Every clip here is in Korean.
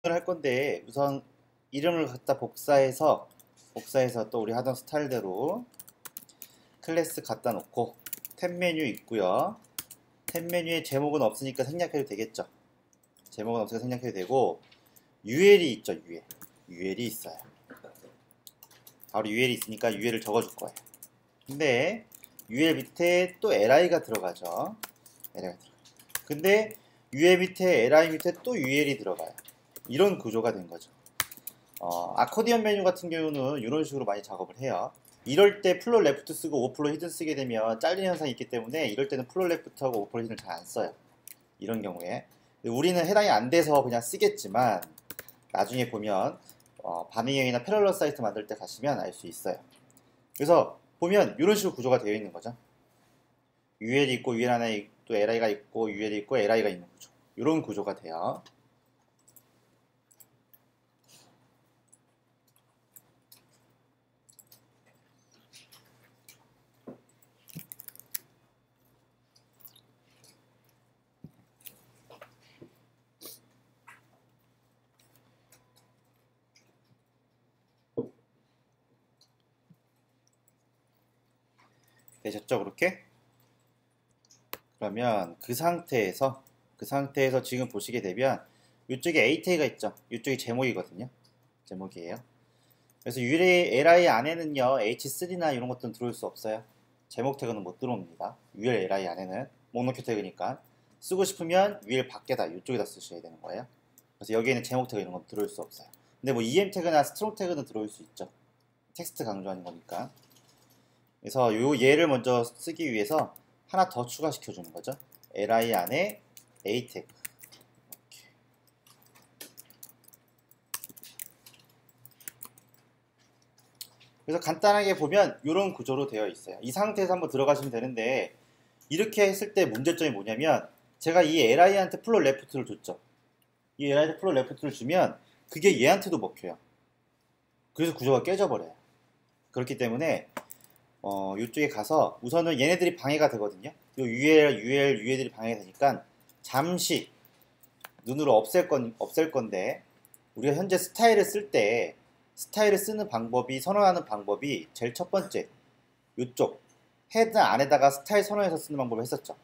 할 건데 우선 이름을 갖다 복사해서 또 우리 하던 스타일대로 클래스 갖다 놓고 탭 메뉴 있고요. 탭 메뉴에 제목은 없으니까 생략해도 되겠죠. 제목은 없으니까 생략해도 되고 UL이 있죠. UL이 있어요. 바로 UL이 있으니까 UL을 적어줄 거예요. 근데 UL 밑에 또 LI가 들어가죠. LI가 들어가요. 근데 UL 밑에 LI 밑에 또 UL이 들어가요. 이런 구조가 된 거죠. 아코디언 메뉴 같은 경우는 이런 식으로 많이 작업을 해요. 이럴 때 플롯 레프트 쓰고 오플롯 히든 쓰게 되면 잘리는 현상이 있기 때문에 이럴 때는 플롯 레프트하고 오플롯 히든을 잘 안 써요. 이런 경우에 우리는 해당이 안 돼서 그냥 쓰겠지만 나중에 보면 반응형이나 패럴러 사이트 만들 때 가시면 알 수 있어요. 그래서 보면 이런 식으로 구조가 되어 있는 거죠. UL이 있고 UL 안에 또 LI가 있고 UL이 있고 LI가 있는 구조. 이런 구조가 돼요. 되셨죠? 그렇게? 그러면 그 상태에서 지금 보시게 되면 이쪽에 A 태그가 있죠. 이쪽이 제목이거든요. 제목이에요. 그래서 ULI 안에는요 H3나 이런 것들은 들어올 수 없어요. 제목 태그는 못 들어옵니다. ULI 안에는 목록표 태그니까 쓰고 싶으면 UL 밖에다 이쪽에다 쓰셔야 되는 거예요. 그래서 여기에는 제목 태그 이런 건 들어올 수 없어요. 근데 뭐 EM 태그나 스트롱 태그는 들어올 수 있죠. 텍스트 강조하는 거니까. 그래서 요 얘를 먼저 쓰기 위해서 하나 더 추가시켜 주는 거죠. li 안에 a 태그. 그래서 간단하게 보면 이런 구조로 되어 있어요. 이 상태에서 한번 들어가시면 되는데 이렇게 했을 때 문제점이 뭐냐면 제가 이 li한테 플롯 레프트를 줬죠. 이 li한테 플롯 레프트를 주면 그게 얘한테도 먹혀요. 그래서 구조가 깨져버려요. 그렇기 때문에 이쪽에 가서 우선은 얘네들이 방해가 되거든요. 요 UL들이 방해가 되니까 잠시 눈으로 없앨 건데 우리가 현재 스타일을 쓰는 방법이 선언하는 방법이 제일 첫 번째 이쪽 헤드 안에다가 스타일 선언해서 쓰는 방법을 했었죠.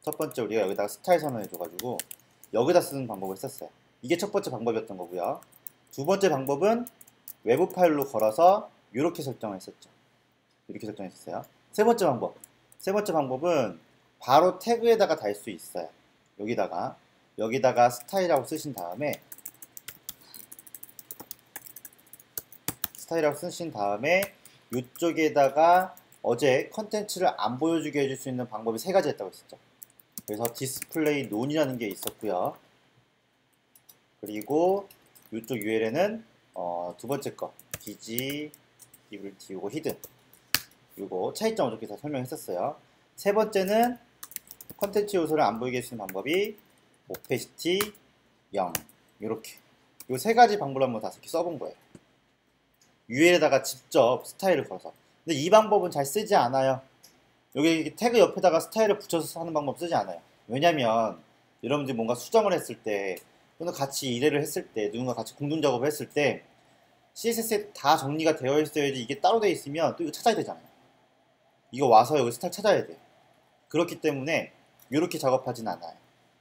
첫 번째 우리가 여기다가 스타일 선언해줘가지고 여기다 쓰는 방법을 했었어요. 이게 첫 번째 방법이었던 거고요. 두 번째 방법은 외부 파일로 걸어서 이렇게 설정을 했었죠. 이렇게 설정했었어요. 세 번째 방법은 바로 태그에다가 달 수 있어요. 여기다가 스타일이라고 쓰신 다음에 이쪽에다가 어제 컨텐츠를 안 보여주게 해줄 수 있는 방법이 세 가지 했다고 했었죠. 그래서 디스플레이 논이라는 게 있었고요. 그리고 이쪽 URL에는 두 번째 거 디지 리블티 요거 히든 요거 차이점을 이렇게 다 설명했었어요. 세 번째는 컨텐츠 요소를 안 보이게 해주는 방법이 오페시티 0 요렇게 요 세 가지 방법을 한번 다 이렇게 써본 거예요. UL에다가 직접 스타일을 걸어서. 근데 이 방법은 잘 쓰지 않아요. 여기 태그 옆에다가 스타일을 붙여서 하는 방법 쓰지 않아요. 왜냐면 여러분들이 뭔가 수정을 했을 때 또는 같이 일을 했을 때 누군가 같이 공동 작업을 했을 때 CSS에 다 정리가 되어 있어야지 이게 따로 되어 있으면 또 이거 찾아야 되잖아요. 이거 와서 여기 스타일 찾아야 돼요. 그렇기 때문에 이렇게 작업하진 않아요.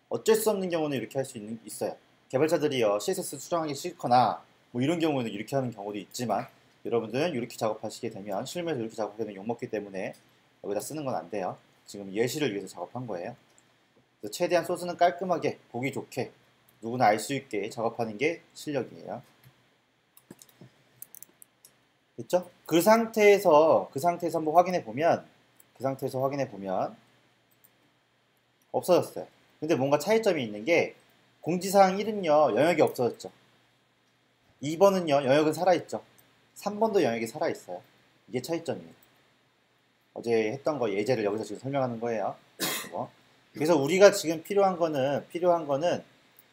어쩔 수 없는 경우는 이렇게 할 수 있어요. 개발자들이요 CSS 수정하기 싫거나 뭐 이런 경우는 이렇게 하는 경우도 있지만 여러분들은 이렇게 작업하시게 되면 실무에서 이렇게 작업하게 되면 욕먹기 때문에 여기다 쓰는 건 안 돼요. 지금 예시를 위해서 작업한 거예요. 그래서 최대한 소스는 깔끔하게 보기 좋게 누구나 알 수 있게 작업하는 게 실력이에요. 됐죠? 그 상태에서 한번 확인해 보면 없어졌어요. 근데 뭔가 차이점이 있는 게 공지사항 1은요 영역이 없어졌죠. 2번은요 영역은 살아있죠. 3번도 영역이 살아있어요. 이게 차이점이에요. 어제 했던 거 예제를 여기서 지금 설명하는 거예요. 이거. 그래서 우리가 지금 필요한 거는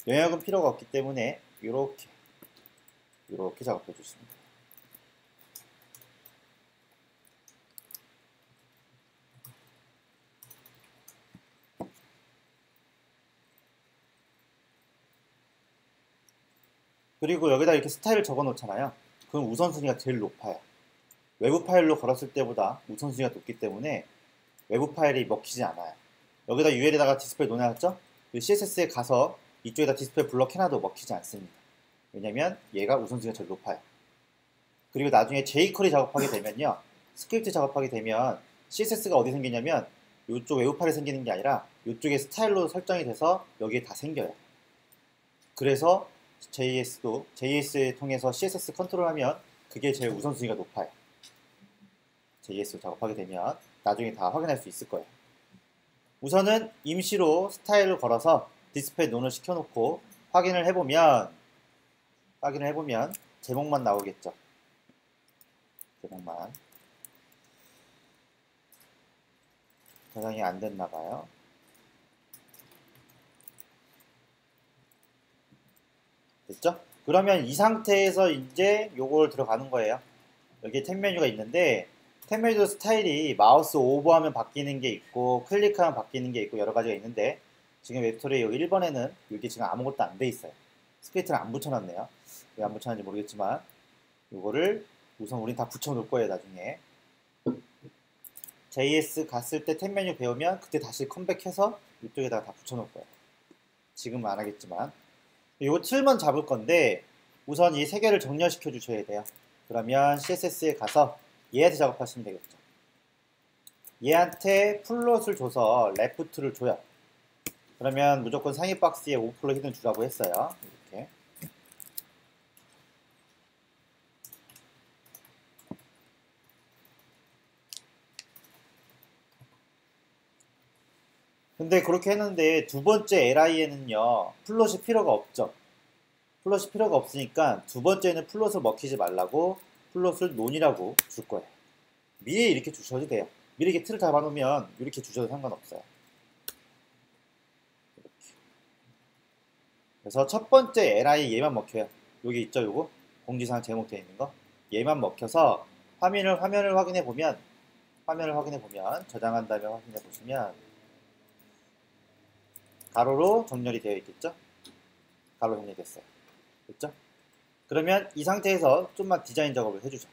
영역은 필요가 없기 때문에 이렇게 작업해 주시면 돼요. 그리고 여기다 이렇게 스타일을 적어 놓잖아요. 그럼 우선순위가 제일 높아요. 외부 파일로 걸었을 때보다 우선순위가 높기 때문에 외부 파일이 먹히지 않아요. 여기다 UL에다가 디스플레이 놓아놨죠? 그 CSS에 가서 이쪽에다 디스플레이 블럭 해놔도 먹히지 않습니다. 왜냐면 얘가 우선순위가 제일 높아요. 그리고 나중에 jQuery 작업하게 되면요. 스크립트 작업하게 되면 CSS가 어디 생기냐면 이쪽 외부 파일에 생기는 게 아니라 이쪽에 스타일로 설정이 돼서 여기에 다 생겨요. 그래서 JS를 통해서 CSS 컨트롤하면 그게 제일 우선순위가 높아요. JS 작업하게 되면 나중에 다 확인할 수 있을 거예요. 우선은 임시로 스타일을 걸어서 디스플레이 논을 시켜놓고 확인을 해보면 제목만 나오겠죠. 제목만 저장이 안 됐나봐요. 됐죠? 그러면 이 상태에서 이제 요걸 들어가는 거예요. 여기 탭 메뉴가 있는데 탭 메뉴 스타일이 마우스 오버하면 바뀌는 게 있고 클릭하면 바뀌는 게 있고 여러 가지가 있는데 지금 웹스토리 여기 1번에는 이게 지금 아무것도 안 돼 있어요. 스크립트를 안 붙여놨네요. 왜 안 붙여놨는지 모르겠지만 요거를 우선 우린 다 붙여놓을 거예요. 나중에 JS 갔을 때 탭 메뉴 배우면 그때 다시 컴백해서 이쪽에다가 다 붙여놓을 거예요. 지금은 안 하겠지만 요 틀만 잡을 건데 우선 이 세 개를 정렬시켜 주셔야 돼요. 그러면 CSS에 가서 얘한테 작업하시면 되겠죠. 얘한테 플롯을 줘서 레프트를 줘요. 그러면 무조건 상위 박스에 오버플로 히든 주라고 했어요. 이렇게. 근데 그렇게 했는데 두 번째 LI에는요. 플롯이 필요가 없죠. 플롯이 필요가 없으니까 두 번째는 플롯을 먹히지 말라고 플롯을 논이라고 줄 거예요. 미리 이렇게 주셔도 돼요. 미리 이렇게 틀을 잡아놓으면 이렇게 주셔도 상관없어요. 이렇게. 그래서 첫 번째 LI 얘만 먹혀요. 여기 있죠, 요거? 공지사항 제목되어 있는 거. 얘만 먹혀서 화면을 확인해 보면 저장한 다음에 확인해 보시면 가로로 정렬이 되어 있겠죠? 가로 정렬이 됐어요. 됐죠? 그러면 이 상태에서 좀만 디자인 작업을 해주죠.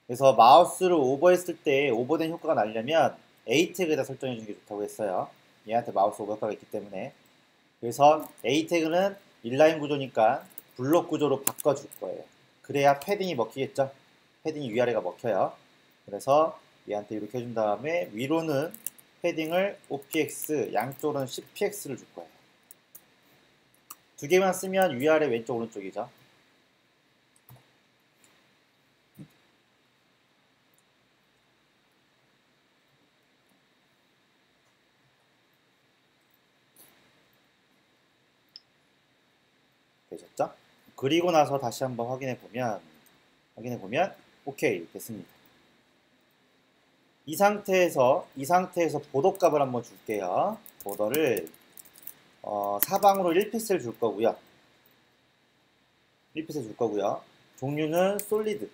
그래서 마우스를 오버했을 때 오버된 효과가 나려면 A 태그에다 설정해 주는 게 좋다고 했어요. 얘한테 마우스 오버 효과가 있기 때문에. 그래서 A 태그는 인라인 구조니까 블록 구조로 바꿔줄 거예요. 그래야 패딩이 먹히겠죠? 패딩이 위아래가 먹혀요. 그래서 얘한테 이렇게 해준 다음에 위로는 패딩을 OPX, 양쪽으로는 CPX를 줄 거예요. 두 개만 쓰면 위아래 왼쪽 오른쪽이죠. 되셨죠? 그리고 나서 다시 한번 확인해 보면 오케이 됐습니다. 이 상태에서 보더 값을 한번 줄게요. 보더를 사방으로 1픽셀 줄 거고요. 1픽셀 줄 거고요. 종류는 솔리드.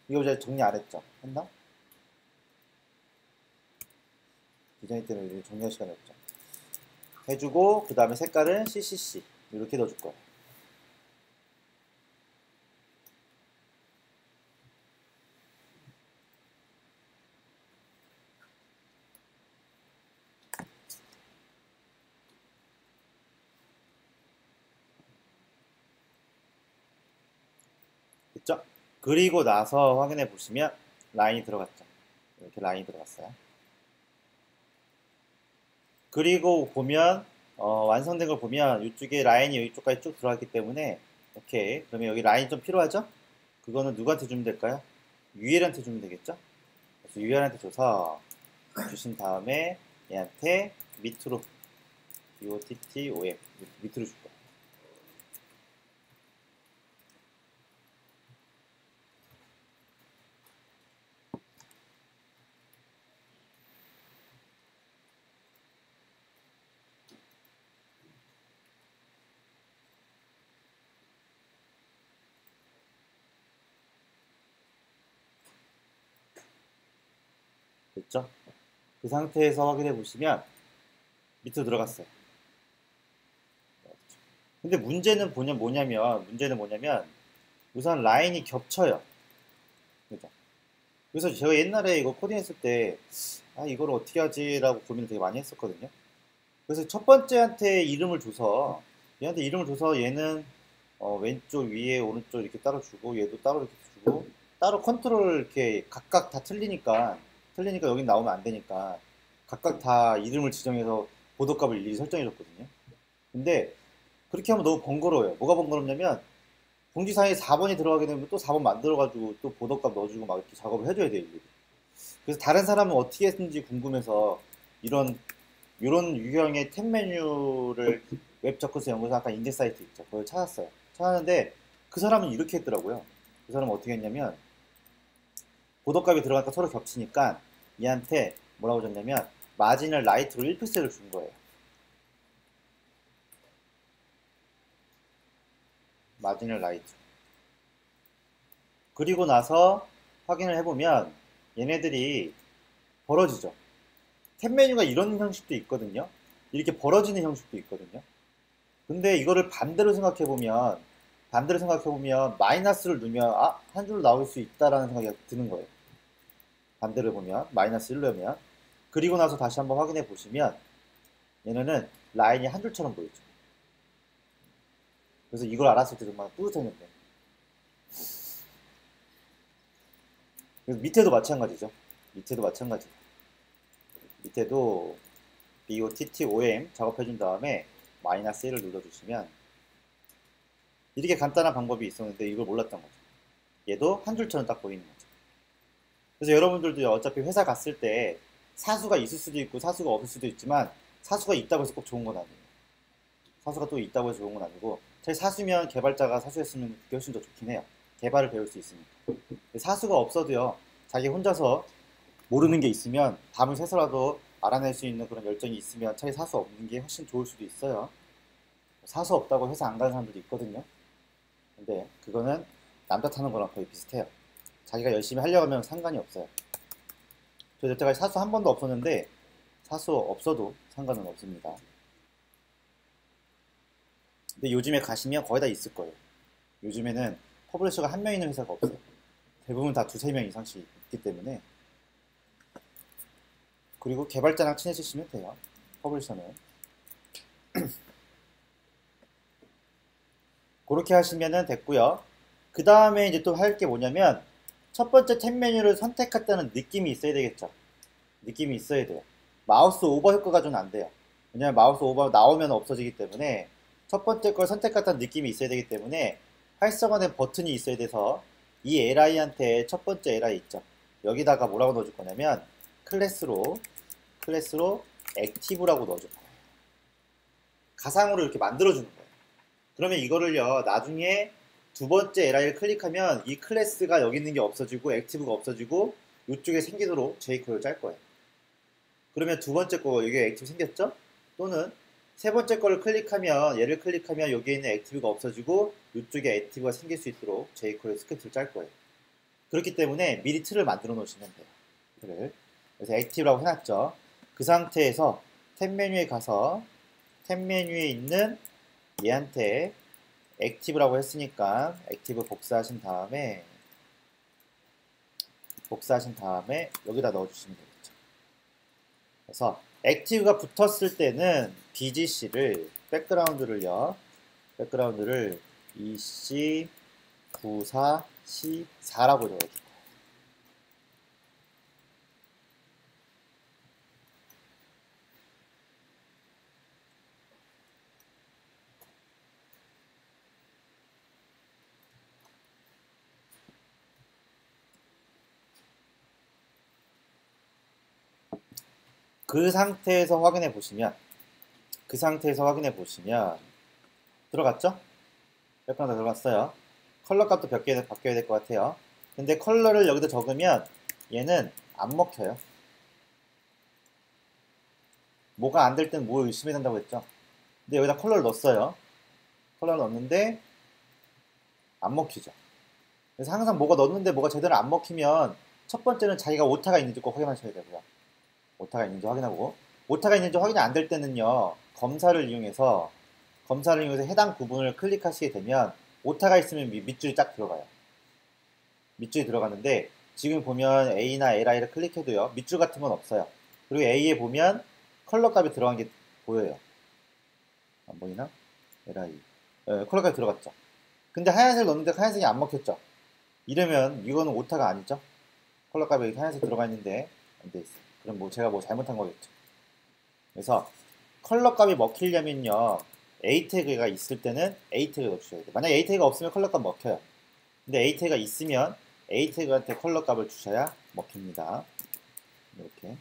이거 제가 정리 안 했죠? 했나? 디자인 때문에 정리할 시간이 없죠. 해주고 그 다음에 색깔은 CCC 이렇게 넣어줄 거예요. 됐죠? 그리고 나서 확인해 보시면 라인이 들어갔죠. 이렇게 라인이 들어갔어요. 그리고 보면 완성된 걸 보면 이쪽에 라인이 이쪽까지 쭉 들어갔기 때문에 오케이. 그러면 여기 라인 좀 필요하죠? 그거는 누구한테 주면 될까요? UL한테 주면 되겠죠? 그래서 UL한테 줘서 주신 다음에 얘한테 밑으로 DOTTOM 밑으로 줄 거예요. 됐죠? 그 상태에서 확인해 보시면 밑으로 들어갔어요. 근데 문제는 뭐냐면 우선 라인이 겹쳐요. 그죠? 그래서 제가 옛날에 이거 코딩했을 때 이걸 어떻게 하지라고 고민을 되게 많이 했었거든요. 그래서 첫 번째한테 이름을 줘서 얘한테 이름을 줘서 얘는 왼쪽 위에 오른쪽 이렇게 따로 주고 얘도 따로 이렇게 주고 따로 컨트롤 이렇게 각각 다 틀리니까 여긴 나오면 안 되니까 각각 다 이름을 지정해서 보도값을 일일이 설정해 줬거든요. 근데 그렇게 하면 너무 번거로워요. 뭐가 번거롭냐면 공지사항에 4번이 들어가게 되면 또 4번 만들어가지고 또 보도값 넣어주고 막 이렇게 작업을 해줘야 돼요. 일일이. 그래서 다른 사람은 어떻게 했는지 궁금해서 이런 유형의 탭 메뉴를 웹저커스 연구소 아까 인덱 사이트 있죠. 그걸 찾았어요. 찾았는데 그 사람은 이렇게 했더라고요. 그 사람은 어떻게 했냐면 보도값이 들어가니까 서로 겹치니까 얘한테 뭐라고 줬냐면 마진을 라이트로 1픽셀을 준 거예요. 마진을 라이트. 그리고 나서 확인을 해보면 얘네들이 벌어지죠. 탭 메뉴가 이런 형식도 있거든요. 이렇게 벌어지는 형식도 있거든요. 근데 이거를 반대로 생각해보면 마이너스를 넣으면 한 줄로 나올 수 있다라는 생각이 드는 거예요. 반대로 보면 마이너스 1로면 그리고 나서 다시 한번 확인해 보시면 얘네는 라인이 한 줄처럼 보이죠. 그래서 이걸 알았을 때 정말 뿌듯했는데 그래서 밑에도 마찬가지죠. 밑에도 BOTTOM 작업해준 다음에 마이너스 1을 눌러주시면 이렇게 간단한 방법이 있었는데 이걸 몰랐던 거죠. 얘도 한 줄처럼 딱 보이는 거죠. 그래서 여러분들도 어차피 회사 갔을 때 사수가 있을 수도 있고 사수가 없을 수도 있지만 사수가 있다고 해서 꼭 좋은 건 아니에요. 사수가 또 있다고 해서 좋은 건 아니고 차라리 사수면 개발자가 사수했으면 그게 훨씬 더 좋긴 해요. 개발을 배울 수 있으니까. 사수가 없어도요. 자기 혼자서 모르는 게 있으면 밤을 새서라도 알아낼 수 있는 그런 열정이 있으면 차라리 사수 없는 게 훨씬 좋을 수도 있어요. 사수 없다고 회사 안 가는 사람들도 있거든요. 근데 그거는 남 탓하는 거랑 거의 비슷해요. 자기가 열심히 하려고 하면 상관이 없어요. 저 여태까지 사수 한 번도 없었는데 사수 없어도 상관은 없습니다. 근데 요즘에 가시면 거의 다 있을 거예요. 요즘에는 퍼블리셔가 한 명 있는 회사가 없어요. 대부분 다 두세 명 이상씩 있기 때문에 그리고 개발자랑 친해지시면 돼요. 퍼블리셔는 그렇게 하시면 됐고요. 그 다음에 이제 또 할 게 뭐냐면 첫 번째 탭 메뉴를 선택했다는 느낌이 있어야 되겠죠. 느낌이 있어야 돼요. 마우스 오버 효과가 좀 안 돼요. 왜냐면 마우스 오버 나오면 없어지기 때문에 첫 번째 걸 선택했다는 느낌이 있어야 되기 때문에 활성화된 버튼이 있어야 돼서 이 li한테 첫 번째 li 있죠. 여기다가 뭐라고 넣어줄 거냐면 클래스로 액티브라고 넣어줄 거예요. 가상으로 이렇게 만들어주는 거예요. 그러면 이거를요 나중에 두 번째 li를 클릭하면 이 클래스가 여기 있는 게 없어지고 액티브가 없어지고 이쪽에 생기도록 J코드를 짤 거예요. 그러면 두 번째 거 여기에 액티브 생겼죠? 또는 세 번째 거를 클릭하면 얘를 클릭하면 여기에 있는 액티브가 없어지고 이쪽에 액티브가 생길 수 있도록 J코드 스크립트를 짤 거예요. 그렇기 때문에 미리 틀을 만들어 놓으시면 돼요. 틀을. 그래서 액티브라고 해놨죠. 그 상태에서 탭 메뉴에 가서 탭 메뉴에 있는 얘한테 액티브라고 했으니까 액티브 복사하신 다음에 여기다 넣어주시면 되겠죠. 그래서 액티브가 붙었을 때는 BGC를 백그라운드를 EC94C4라고 적어줄게요. 그 상태에서 확인해 보시면 들어갔죠? 백그라운드 들어갔어요. 컬러 값도 바뀌어야 될 것 같아요. 근데 컬러를 여기다 적으면 얘는 안 먹혀요. 뭐가 안 될 땐 뭐 의심해야 된다고 했죠. 근데 여기다 컬러를 넣었어요. 컬러를 넣었는데 안 먹히죠. 그래서 항상 뭐가 넣었는데 뭐가 제대로 안 먹히면 첫 번째는 자기가 오타가 있는지 꼭 확인하셔야 되고요. 오타가 있는지 확인하고 오타가 있는지 확인이 안 될 때는요 검사를 이용해서 검사를 이용해서 해당 부분을 클릭하시게 되면 오타가 있으면 밑줄이 딱 들어가요. 밑줄이 들어가는데 지금 보면 A나 LI를 클릭해도요. 밑줄 같은 건 없어요. 그리고 A에 보면 컬러 값이 들어간 게 보여요. 안 보이나? LI. 컬러 값이 들어갔죠. 근데 하얀색을 넣었는데 하얀색이 안 먹혔죠. 이러면 이거는 오타가 아니죠. 컬러 값이 하얀색 들어가 있는데 안 돼 있어요. 그럼 뭐 제가 뭐 잘못한 거겠죠. 그래서 컬러 값이 먹히려면요. A 태그가 있을 때는 A 태그 넣어주셔야 돼요. 만약 A 태그가 없으면 컬러 값 먹혀요. 근데 A 태그가 있으면 A 태그한테 컬러 값을 주셔야 먹힙니다. 이렇게.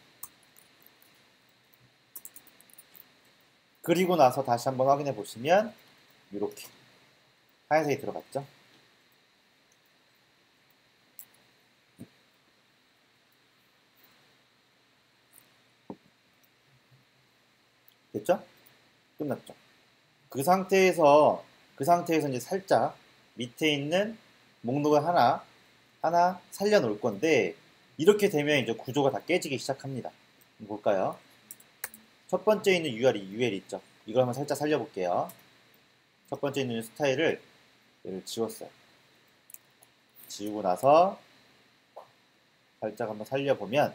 그리고 나서 다시 한번 확인해 보시면 이렇게 하얀색이 들어갔죠. 됐죠? 끝났죠. 그 상태에서 이제 살짝 밑에 있는 목록을 하나 살려 놓을 건데 이렇게 되면 이제 구조가 다 깨지기 시작합니다. 볼까요? 첫 번째 있는 UL 있죠. 이걸 한번 살짝 살려볼게요. 첫 번째 있는 스타일을 얘를 지웠어요. 지우고 나서 살짝 한번 살려보면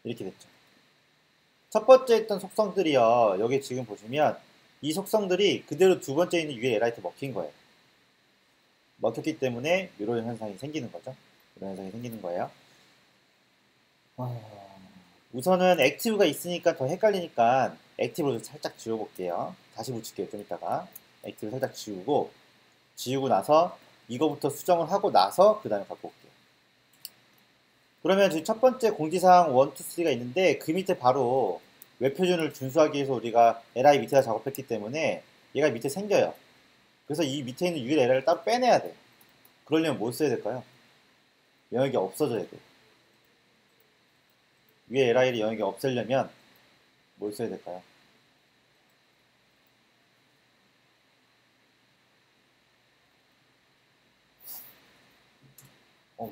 이렇게 됐죠. 첫 번째 있던 속성들이요. 여기 지금 보시면 이 속성들이 그대로 두 번째 있는 UL LIT 먹힌 거예요. 먹혔기 때문에 이런 현상이 생기는 거죠. 이런 현상이 생기는 거예요. 우선은 액티브가 있으니까 더 헷갈리니까 액티브를 살짝 지워볼게요. 다시 붙일게요. 좀 이따가 액티브 살짝 지우고 나서 이거부터 수정을 하고 나서 그 다음에 갖고 올게요. 그러면 지금 첫 번째 공지사항 1, 2, 3가 있는데 그 밑에 바로 웹표준을 준수하기 위해서 우리가 li 밑에다 작업했기 때문에 얘가 밑에 생겨요. 그래서 이 밑에 있는 UL LI를 따로 빼내야 돼요. 그러려면 뭘 써야 될까요? 영역이 없어져야 돼요. 위에 LI를 영역이 없애려면 뭘 써야 될까요?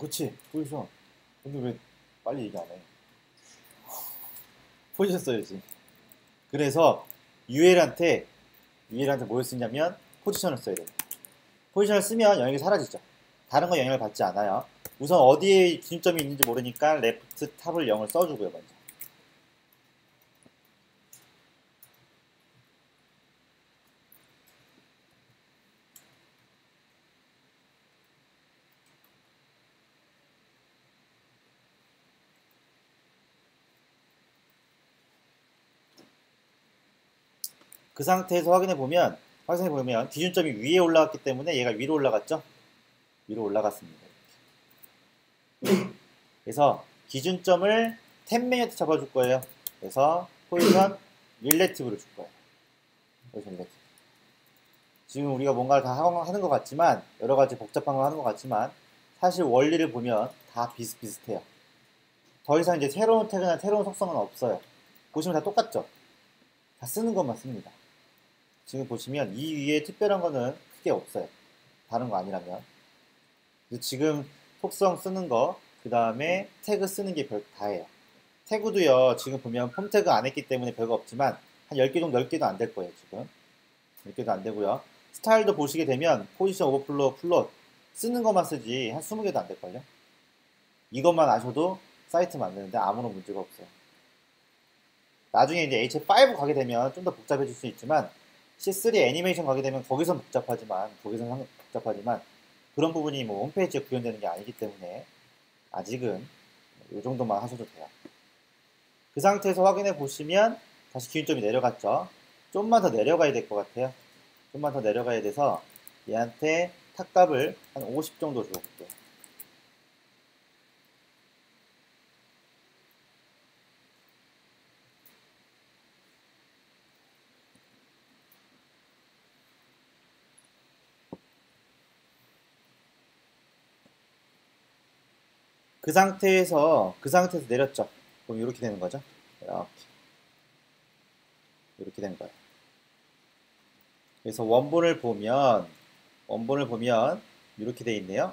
그치. 포지션. 근데 왜 빨리 얘기 안 해? 포지션 써야지. 그래서 UL한테 뭘 쓰냐면 포지션을 써야 돼요. 포지션을 쓰면 영역이 사라지죠. 다른 거 영향을 받지 않아요. 우선 어디에 기준점이 있는지 모르니까 레프트 탑을 0을 써주고요. 먼저. 그 상태에서 확인해 보면 기준점이 위에 올라갔기 때문에 얘가 위로 올라갔죠? 위로 올라갔습니다. 그래서 기준점을 탭 메뉴한테 잡아줄 거예요. 그래서 포지션 릴레티브를 줄 거예요. 포지션 릴레티브. 지금 우리가 뭔가를 다 하는 것 같지만 여러 가지 복잡한 걸 하는 것 같지만 사실 원리를 보면 다 비슷비슷해요. 더 이상 이제 새로운 태그나 새로운 속성은 없어요. 보시면 다 똑같죠? 다 쓰는 것만 씁니다. 지금 보시면 이 위에 특별한 거는 크게 없어요. 다른 거 아니라면. 지금 속성 쓰는 거, 그 다음에 태그 쓰는 게 다예요. 태그도요, 지금 보면 폼 태그 안 했기 때문에 별거 없지만 한 10개 정도, 10개도 안 될 거예요, 지금. 10개도 안 되고요. 스타일도 보시게 되면 포지션 오버플로우, 플롯 쓰는 것만 쓰지 한 20개도 안 될걸요. 이것만 아셔도 사이트 만드는데 아무런 문제가 없어요. 나중에 이제 H5 가게 되면 좀 더 복잡해질 수 있지만 C3 애니메이션 가게 되면 거기선 복잡하지만 그런 부분이 뭐 홈페이지에 구현되는 게 아니기 때문에 아직은 이 정도만 하셔도 돼요. 그 상태에서 확인해 보시면 다시 기준점이 내려갔죠. 좀만 더 내려가야 될 것 같아요. 좀만 더 내려가야 돼서 얘한테 탑값을 한 50 정도 줘볼게요. 그 상태에서 내렸죠. 그럼 이렇게 되는 거죠. 이렇게 된 거예요. 그래서 원본을 보면 이렇게 돼 있네요.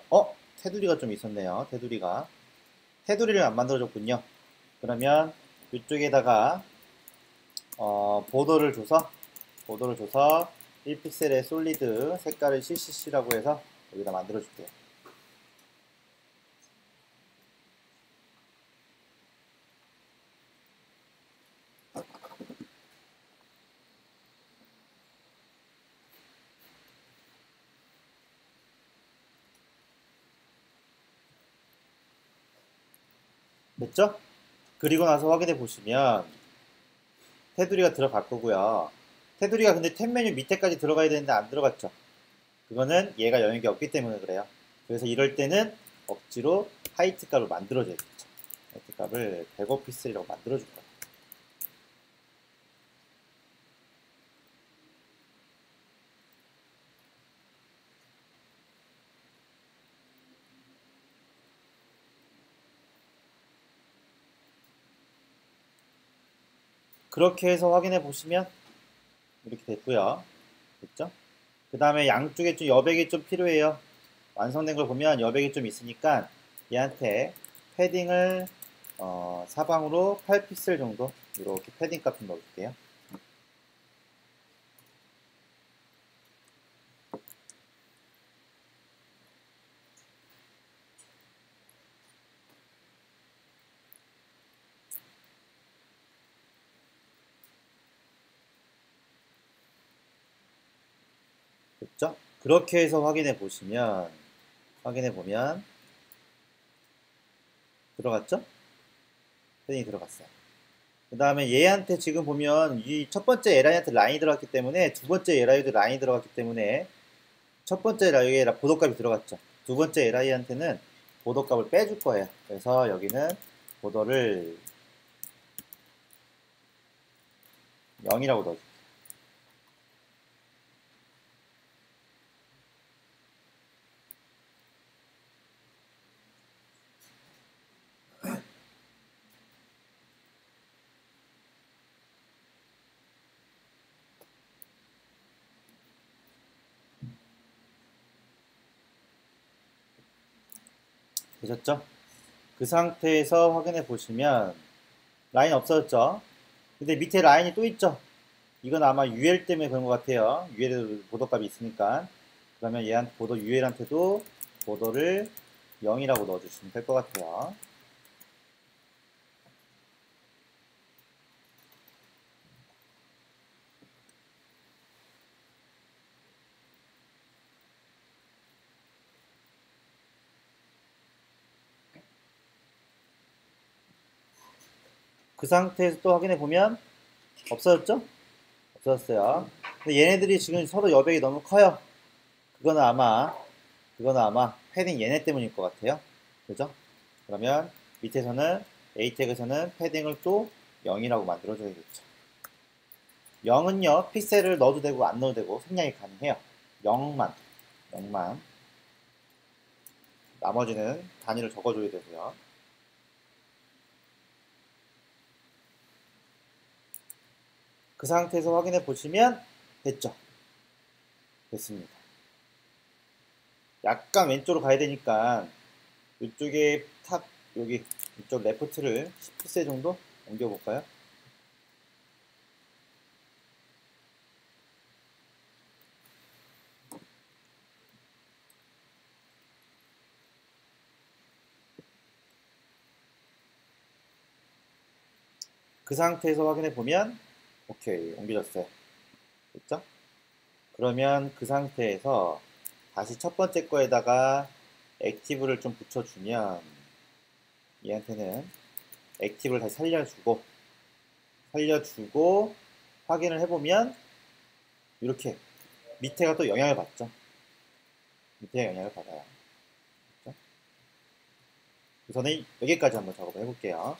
테두리가 좀 있었네요. 테두리를 안 만들어줬군요. 그러면 이쪽에다가 보더를 줘서 1픽셀의 솔리드 색깔을 CCC라고 해서 여기다 만들어 줄게요. 됐죠? 그리고 나서 확인해 보시면 테두리가 들어갈 거고요. 테두리가 근데 탭 메뉴 밑에까지 들어가야 되는데 안 들어갔죠? 그거는 얘가 영역이 없기 때문에 그래요. 그래서 이럴 때는 억지로 하이트 값을 만들어줘야겠죠. 하이트 값을 105픽셀이라고 만들어줄 거예요. 그렇게 해서 확인해 보시면 이렇게 됐고요. 됐죠? 그 다음에 양쪽에 좀 여백이 좀 필요해요. 완성된 걸 보면 여백이 좀 있으니까 얘한테 패딩을 사방으로 8픽셀 정도 이렇게 패딩 값 좀 넣어줄게요. 됐죠? 그렇게 해서 확인해 보면 들어갔죠? 패딩이 들어갔어요. 그 다음에 얘한테 지금 보면 이 첫 번째 LI한테 라인이 들어갔기 때문에 두 번째 LI도 라인이 들어갔기 때문에 첫 번째 LI에 보도값이 들어갔죠. 두 번째 LI한테는 보도값을 빼줄 거예요. 그래서 여기는 보도를 0이라고 넣어줄게요. 되셨죠? 그 상태에서 확인해 보시면 라인 없어졌죠? 근데 밑에 라인이 또 있죠? 이건 아마 UL 때문에 그런 것 같아요. UL에도 보도값이 있으니까. 그러면 얘한테 보도 UL한테도 보도를 0이라고 넣어주시면 될 것 같아요. 그 상태에서 또 확인해 보면 없어졌죠? 없어졌어요. 근데 얘네들이 지금 서로 여백이 너무 커요. 그거는 아마 패딩 얘네 때문일 것 같아요. 그죠? 그러면 밑에서는 A 태그에서는 패딩을 또 0이라고 만들어줘야겠죠. 0은요 픽셀을 넣어도 되고 안 넣어도 되고 생략이 가능해요. 0만 나머지는 단위를 적어줘야 되고요. 그 상태에서 확인해 보시면 됐죠? 됐습니다. 약간 왼쪽으로 가야 되니까 이쪽에 탑 여기 이쪽 레프트를 10세 정도 옮겨 볼까요? 그 상태에서 확인해 보면 오케이 옮겨졌어요. 됐죠? 그러면 그 상태에서 다시 첫 번째 거에다가 액티브를 좀 붙여주면 얘한테는 액티브를 다시 살려주고 확인을 해보면 이렇게 밑에가 또 영향을 받죠. 밑에 영향을 받아요. 그렇죠? 우선은 여기까지 한번 작업을 해볼게요.